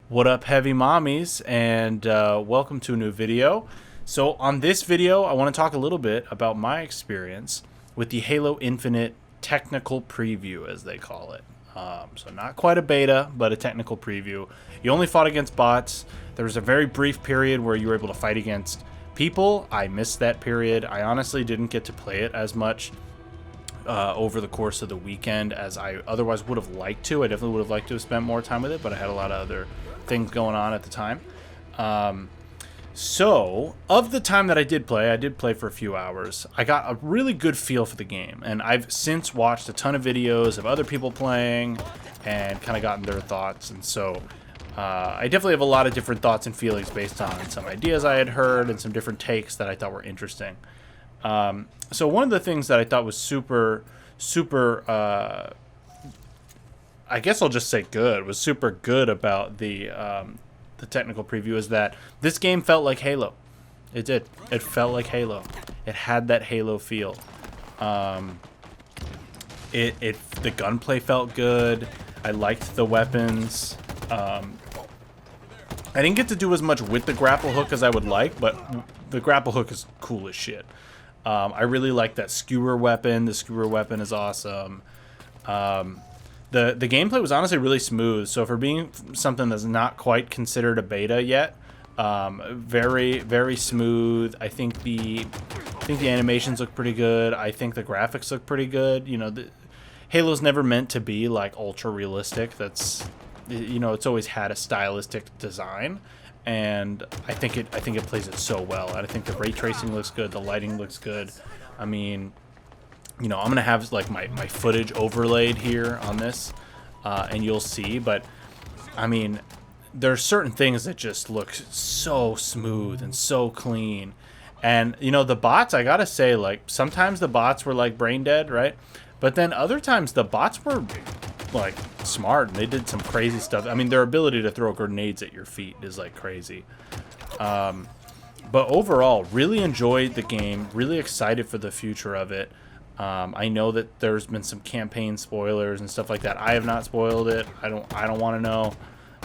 What up, heavy mommies, and welcome to a new video. So on this video, I want to talk a little bit about my experience with the Halo Infinite technical preview, as they call it. So not quite a beta, but a technical preview. You only fought against bots. There was a very brief period where you were able to fight against people. I missed that period. I honestly didn't get to play it as much over the course of the weekend as I otherwise would have liked to. I definitely would have liked to have spent more time with it, but I had a lot of other things going on at the time. So of the time that I did play for a few hours. I got a really good feel for the game, and I've since watched a ton of videos of other people playing and kind of gotten their thoughts. And so I definitely have a lot of different thoughts and feelings based on some ideas I had heard and some different takes that I thought were interesting. So one of the things that I thought was super I guess I'll just say was super good about the technical preview is that this game felt like Halo. It did. It felt like Halo. It had that Halo feel. The gunplay felt good. I liked the weapons. I didn't get to do as much with the grapple hook as I would like, but the grapple hook is cool as shit. I really like that skewer weapon. The skewer weapon is awesome. The gameplay was honestly really smooth. So for being something that's not quite considered a beta yet, very smooth. I think the animations look pretty good. I think the graphics look pretty good. You know, Halo's never meant to be like ultra realistic. That's, you know, it's always had a stylistic design, and I think it plays it so well. And I think the ray tracing looks good. The lighting looks good. I mean, you know, I'm gonna have like my footage overlaid here on this, and you'll see. But I mean, there are certain things that just look so smooth and so clean. And you know, the bots, I gotta say, like sometimes the bots were like brain dead, right? But then other times the bots were like smart and they did some crazy stuff. I mean, their ability to throw grenades at your feet is like crazy. But overall, really enjoyed the game. Really excited for the future of it. I know that there's been some campaign spoilers and stuff like that. I have not spoiled it. I don't want to know.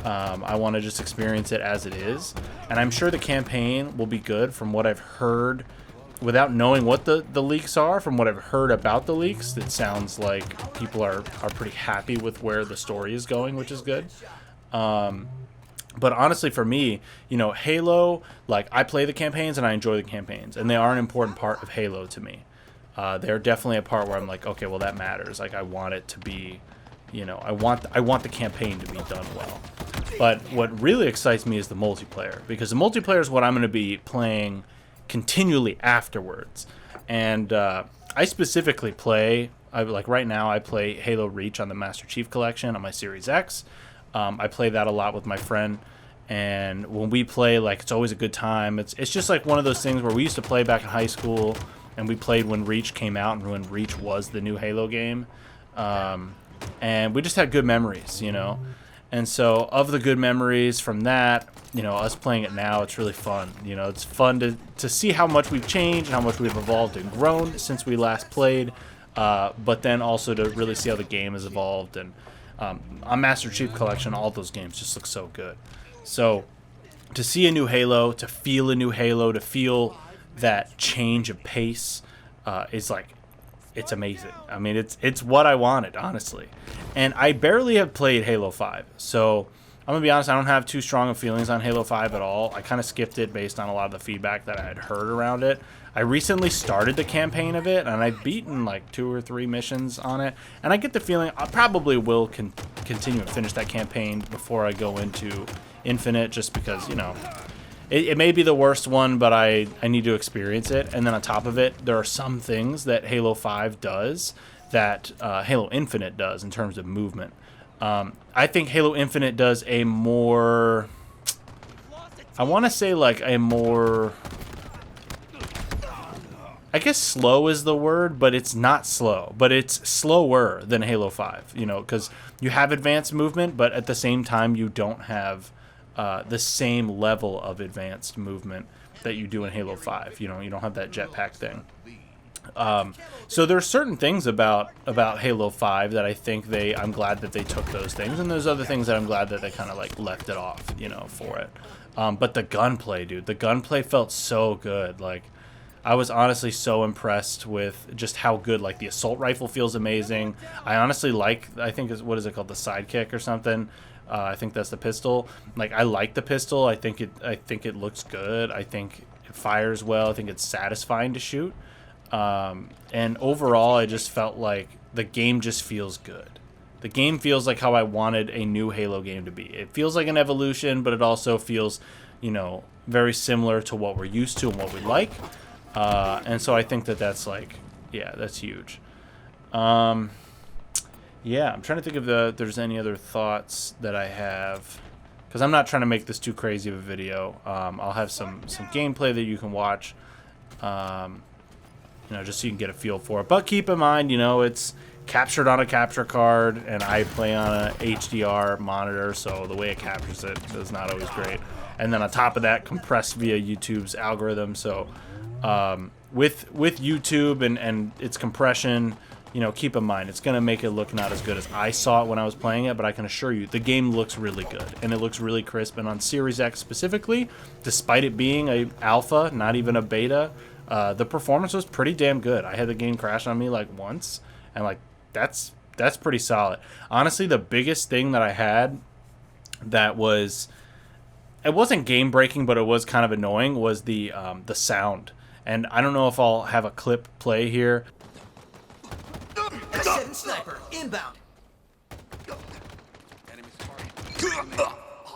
I want to just experience it as it is. And I'm sure the campaign will be good from what I've heard. Without knowing what the leaks are, from what I've heard about the leaks, it sounds like people are pretty happy with where the story is going, which is good. But honestly, for me, you know, Halo, like I play the campaigns and I enjoy the campaigns, and they are an important part of Halo to me. They're definitely a part where I'm like, okay, well that matters. Like I want it to be, you know, I want the campaign to be done well. But what really excites me is the multiplayer, because the multiplayer is what I'm going to be playing continually afterwards. And I specifically play, like right now I play Halo Reach on the Master Chief Collection on my Series X. I play that a lot with my friend, and when we play, like, it's always a good time. It's just like one of those things where we used to play back in high school, and we played when Reach came out and when Reach was the new Halo game, and we just had good memories, you know. And so of the good memories from that, you know, us playing it now, it's really fun. You know, it's fun to see how much we've changed and how much we've evolved and grown since we last played, but then also to really see how the game has evolved. And on Master Chief Collection, all those games just look so good. So to see a new Halo, to feel a new Halo, to feel that change of pace is like, it's amazing. I mean, it's what I wanted, honestly. And I barely have played Halo 5, so I'm gonna be honest, I don't have too strong of feelings on Halo 5 at all. I kind of skipped it based on a lot of the feedback that I had heard around it. I recently started the campaign of it, and I've beaten like 2 or 3 missions on it, and I get the feeling I probably will continue and finish that campaign before I go into Infinite, just because, you know, it may be the worst one, but I need to experience it. And then on top of it, there are some things that Halo 5 does that Halo Infinite does in terms of movement. I think Halo Infinite does a more, I want to say like a more, I guess slow is the word, but it's not slow, but it's slower than Halo 5, you know, because you have advanced movement, but at the same time you don't have the same level of advanced movement that you do in Halo 5. You know, you don't have that jetpack thing. So there's certain things about Halo 5 that I think I'm glad that they took those things, and there's other things that I'm glad that they kind of like left it off, you know, for it. But the gunplay, dude, the gunplay felt so good. Like, I was honestly so impressed with just how good, like, the assault rifle feels amazing. I honestly like, I think, what is it called, the sidekick or something? I think that's the pistol. Like, I like the pistol. I think it looks good. I think it fires well. I think it's satisfying to shoot. And overall, I just felt like the game just feels good. The game feels like how I wanted a new Halo game to be. It feels like an evolution, but it also feels, you know, very similar to what we're used to and what we like. And so I think that that's like, yeah, that's huge. Yeah, I'm trying to think if there's any other thoughts that I have, because I'm not trying to make this too crazy of a video. I'll have some gameplay that you can watch, you know, just so you can get a feel for it. But keep in mind, you know, it's captured on a capture card, and I play on a HDR monitor, so the way it captures it is not always great. And then on top of that, compressed via YouTube's algorithm. So with YouTube and its compression, you know, keep in mind, it's going to make it look not as good as I saw it when I was playing it, but I can assure you, the game looks really good, and it looks really crisp. And on Series X specifically, despite it being a alpha, not even a beta, the performance was pretty damn good. I had the game crash on me like once, and like that's pretty solid. Honestly, the biggest thing that I had that was, it wasn't game breaking, but it was kind of annoying, was the sound. And I don't know if I'll have a clip play here. Sniper inbound.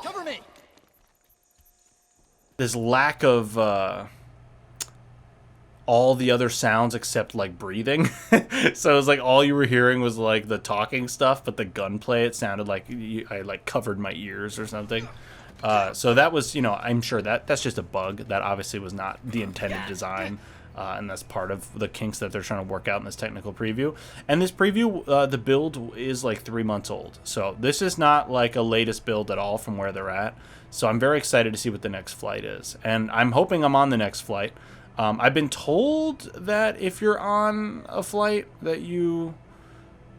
Cover me. This lack of all the other sounds except like breathing. So it was like all you were hearing was like the talking stuff, but the gunplay, it sounded like I like covered my ears or something. So that was, you know, I'm sure that's just a bug. That obviously was not the intended design. And that's part of the kinks that they're trying to work out in this technical preview. And this preview, the build is like 3 months old. So this is not like a latest build at all from where they're at. So I'm very excited to see what the next flight is. And I'm hoping I'm on the next flight. I've been told that if you're on a flight that you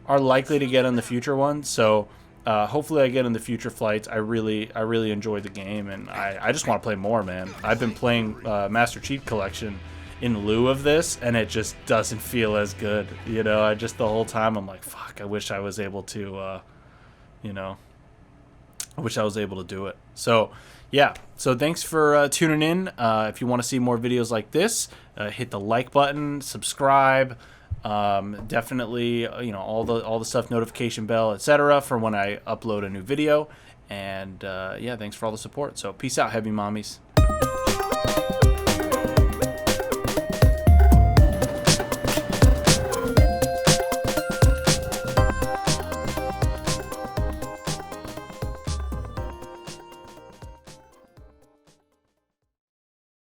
are likely to get on the future one. So hopefully I get in the future flights. I really enjoy the game, and I just want to play more, man. I've been playing Master Chief Collection in lieu of this, and it just doesn't feel as good, you know. I just, the whole time I'm like, fuck, I wish I was able to you know, I wish I was able to do it. So yeah, so thanks for tuning in. If you want to see more videos like this, hit the like button, subscribe, definitely, you know, all the stuff, notification bell, etc., for when I upload a new video. And yeah, thanks for all the support. So peace out, heavy mommies.